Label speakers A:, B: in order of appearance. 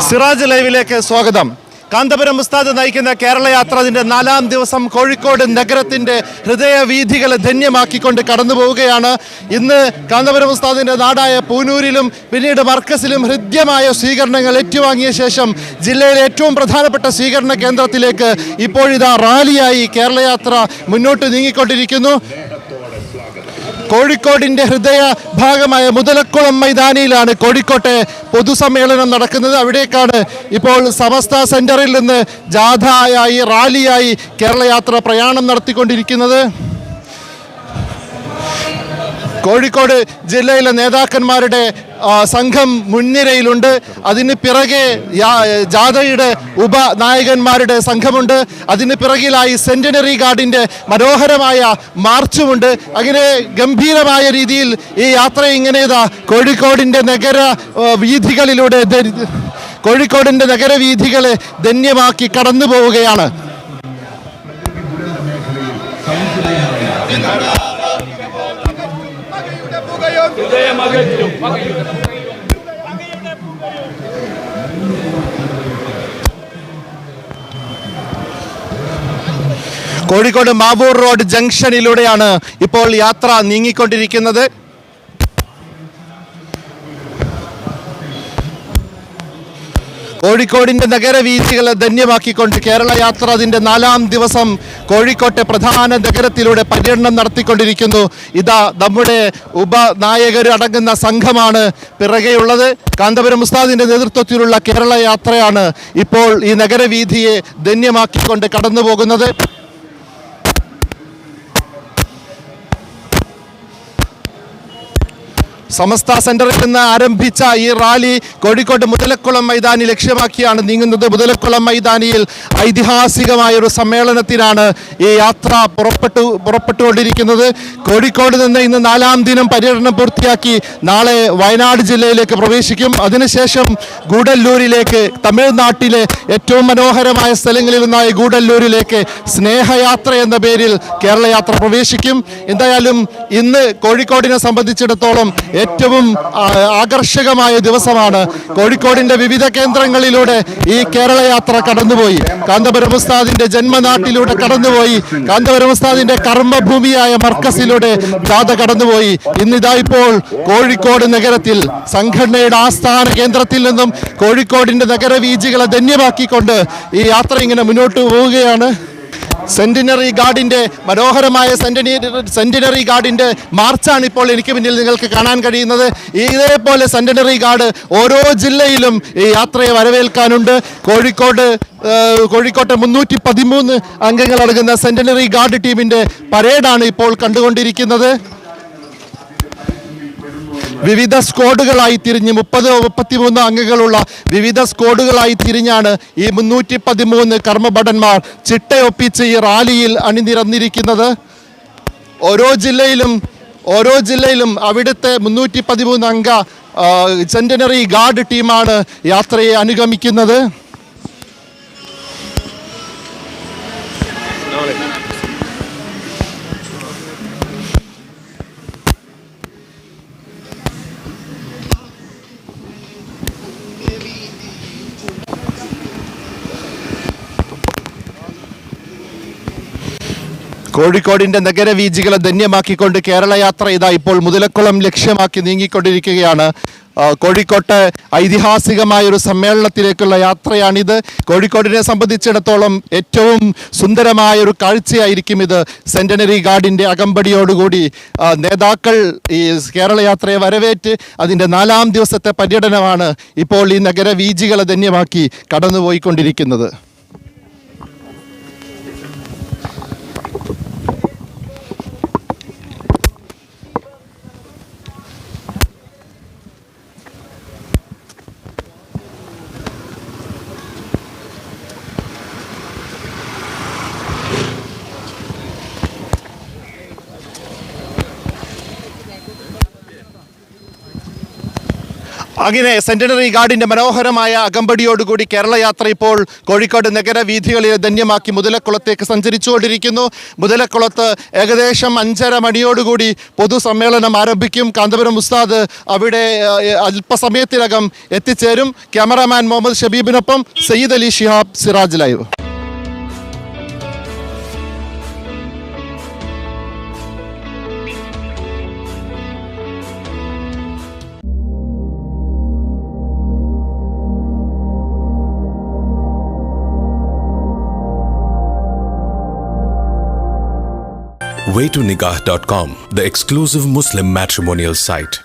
A: സിറാജ് ലൈവിലേക്ക് സ്വാഗതം. കാന്തപുരം ഉസ്താദ് നയിക്കുന്ന കേരള യാത്ര അതിൻ്റെ 4ാം ദിവസം കോഴിക്കോട് നഗരത്തിൻ്റെ ഹൃദയവീഥികളെ ധന്യമാക്കിക്കൊണ്ട് കടന്നു പോവുകയാണ്. ഇന്ന് കാന്തപുരം ഉസ്താദിൻ്റെ നാടായ പൂനൂരിലും പിന്നീട് മർക്കസിലും ഹൃദ്യമായ സ്വീകരണങ്ങൾ ഏറ്റുവാങ്ങിയ ശേഷം ജില്ലയിലെ ഏറ്റവും പ്രധാനപ്പെട്ട സ്വീകരണ കേന്ദ്രത്തിലേക്ക് ഇപ്പോഴിതാ റാലിയായി കേരള യാത്ര മുന്നോട്ട് നീങ്ങിക്കൊണ്ടിരിക്കുന്നു. കോഴിക്കോടിൻ്റെ ഹൃദയ ഭാഗമായ മുതലക്കുളം മൈതാനിയിലാണ് കോഴിക്കോട്ടെ പൊതുസമ്മേളനം നടക്കുന്നത്. അവിടേക്കാണ് ഇപ്പോൾ സമസ്ത സെൻറ്ററിൽ നിന്ന് ജാഥയായി റാലിയായി കേരള യാത്ര പ്രയാണം നടത്തിക്കൊണ്ടിരിക്കുന്നത്. കോഴിക്കോട് ജില്ലയിലെ നേതാക്കന്മാരുടെ സംഘം മുൻനിരയിലുണ്ട്. അതിന് പിറകെ ജാഥയുടെ ഉപനായകന്മാരുടെ സംഘമുണ്ട്. അതിന് പിറകിലായി സെന്റിനറി ഗാർഡിൻ്റെ മനോഹരമായ മാർച്ചുമുണ്ട്. അങ്ങനെ ഗംഭീരമായ രീതിയിൽ ഈ യാത്ര ഇങ്ങനെ കോഴിക്കോടിൻ്റെ നഗരവീഥികളെ ധന്യമാക്കി കടന്നു പോവുകയാണ്. കോഴിക്കോട് മാവൂർ റോഡ് ജംഗ്ഷനിലൂടെയാണ് ഇപ്പോൾ യാത്ര നീങ്ങിക്കൊണ്ടിരിക്കുന്നത്. കോഴിക്കോടിൻ്റെ നഗരവീഥികളെ ധന്യമാക്കിക്കൊണ്ട് കേരള യാത്ര അതിൻ്റെ 4ാം ദിവസം കോഴിക്കോട്ടെ പ്രധാന നഗരത്തിലൂടെ പര്യടനം നടത്തിക്കൊണ്ടിരിക്കുന്നു. ഇതാ നമ്മുടെ ഉപനായകരടങ്ങുന്ന സംഘമാണ് പിറകെയുള്ളത്. കാന്തപുരം ഉസ്താദിൻ്റെ നേതൃത്വത്തിലുള്ള കേരള യാത്രയാണ് ഇപ്പോൾ ഈ നഗരവീഥിയെ ധന്യമാക്കിക്കൊണ്ട് കടന്നു പോകുന്നത്. സമസ്ത സെന്ററിൽ നിന്ന് ആരംഭിച്ച ഈ റാലി കോഴിക്കോട് മുതലക്കുളം മൈതാനി ലക്ഷ്യമാക്കിയാണ് നീങ്ങുന്നത്. മുതലക്കുളം മൈതാനിയിൽ ഐതിഹാസികമായൊരു സമ്മേളനത്തിനാണ് ഈ യാത്ര പുറപ്പെട്ടുകൊണ്ടിരിക്കുന്നത്. കോഴിക്കോട് നിന്ന് ഇന്ന് 4ാം ദിനം പര്യടനം പൂർത്തിയാക്കി നാളെ വയനാട് ജില്ലയിലേക്ക് പ്രവേശിക്കും. അതിനുശേഷം ഗൂഡല്ലൂരിലേക്ക്, തമിഴ്നാട്ടിലെ ഏറ്റവും മനോഹരമായ സ്ഥലങ്ങളിൽ ഒന്നായ ഗൂഡല്ലൂരിലേക്ക് സ്നേഹയാത്ര എന്ന പേരിൽ കേരള യാത്ര പ്രവേശിക്കും. എന്തായാലും ഇന്ന് കോഴിക്കോടിനെ സംബന്ധിച്ചിടത്തോളം ഏറ്റവും ആകർഷകമായ ദിവസമാണ്. കോഴിക്കോടിൻ്റെ വിവിധ കേന്ദ്രങ്ങളിലൂടെ ഈ കേരള യാത്ര കടന്നുപോയി. കാന്തപുരം ഉസ്താദിന്റെ ജന്മനാട്ടിലൂടെ കടന്നുപോയി. കാന്തപുരം ഉസ്താദിന്റെ കർമ്മഭൂമിയായ മർക്കസിലൂടെ ജാഥ കടന്നുപോയി. ഇന്നിതാ ഇപ്പോൾ കോഴിക്കോട് നഗരത്തിൽ സംഘടനയുടെ ആസ്ഥാന കേന്ദ്രത്തിൽ നിന്നും കോഴിക്കോടിന്റെ നഗരവീഥികളെ ധന്യമാക്കിക്കൊണ്ട് ഈ യാത്ര ഇങ്ങനെ മുന്നോട്ട് പോവുകയാണ്. സെന്റിനറി ഗാർഡിൻ്റെ മനോഹരമായ സെന്റിനറി ഗാർഡിൻ്റെ മാർച്ചാണ് ഇപ്പോൾ എനിക്ക് മുന്നിൽ നിങ്ങൾക്ക് കാണാൻ കഴിയുന്നത്. ഇതേപോലെ സെന്റിനറി ഗാർഡ് ഓരോ ജില്ലയിലും ഈ യാത്രയെ വരവേൽക്കാനുണ്ട്. കോഴിക്കോട്ടെ 313 അംഗങ്ങളടങ്ങുന്ന സെന്റിനറി ഗാർഡ് ടീമിൻ്റെ പരേഡാണ് ഇപ്പോൾ കണ്ടുകൊണ്ടിരിക്കുന്നത്. വിവിധ സ്ക്വാഡുകളായി തിരിഞ്ഞ് 30-33 അംഗങ്ങളുള്ള വിവിധ സ്ക്വാഡുകളായി തിരിഞ്ഞാണ് ഈ 313 കർമ്മഭടന്മാർ ചിട്ടയൊപ്പിച്ച് ഈ റാലിയിൽ അണിനിരന്നിരിക്കുന്നത്. ഓരോ ജില്ലയിലും അവിടുത്തെ 313 അംഗ സെന്റിനറി ഗാർഡ് ടീമാണ് യാത്രയെ അനുഗമിക്കുന്നത്. കോഴിക്കോടിൻ്റെ നഗരവീഥികളെ ധന്യമാക്കിക്കൊണ്ട് കേരള യാത്ര ഇതാ ഇപ്പോൾ മുതലക്കുളം ലക്ഷ്യമാക്കി നീങ്ങിക്കൊണ്ടിരിക്കുകയാണ്. കോഴിക്കോട്ടെ ഐതിഹാസികമായൊരു സമ്മേളനത്തിലേക്കുള്ള യാത്രയാണിത്. കോഴിക്കോടിനെ സംബന്ധിച്ചിടത്തോളം ഏറ്റവും സുന്ദരമായൊരു കാഴ്ചയായിരിക്കും ഇത്. സെന്റിനറി ഗാർഡിൻ്റെ അകമ്പടിയോടുകൂടി നേതാക്കൾ ഈ കേരള യാത്രയെ വരവേറ്റ് അതിൻ്റെ 4ാം ദിവസത്തെ പര്യടനമാണ് ഇപ്പോൾ ഈ നഗരവീഥികളെ ധന്യമാക്കി കടന്നുപോയിക്കൊണ്ടിരിക്കുന്നത്. അങ്ങനെ സെന്റിനറി ഗാർഡിന്റെ മനോഹരമായ അകമ്പടിയോടുകൂടി കേരള യാത്ര ഇപ്പോൾ കോഴിക്കോട് നഗരവീഥികളിൽ ധന്യമാക്കി മുതലക്കുളത്തേക്ക് സഞ്ചരിച്ചുകൊണ്ടിരിക്കുന്നു. മുതലക്കുളത്ത് ഏകദേശം 5:30 മണിയോടുകൂടി പൊതുസമ്മേളനം ആരംഭിക്കും. കാന്തപുരം ഉസ്താദ് അവിടെ അല്പസമയത്തിനകം എത്തിച്ചേരും. ക്യാമറാമാൻ മുഹമ്മദ് ഷബീബിനൊപ്പം Sayyid Ali Shihab, Siraj live.
B: waytonikah.com, the exclusive Muslim matrimonial site.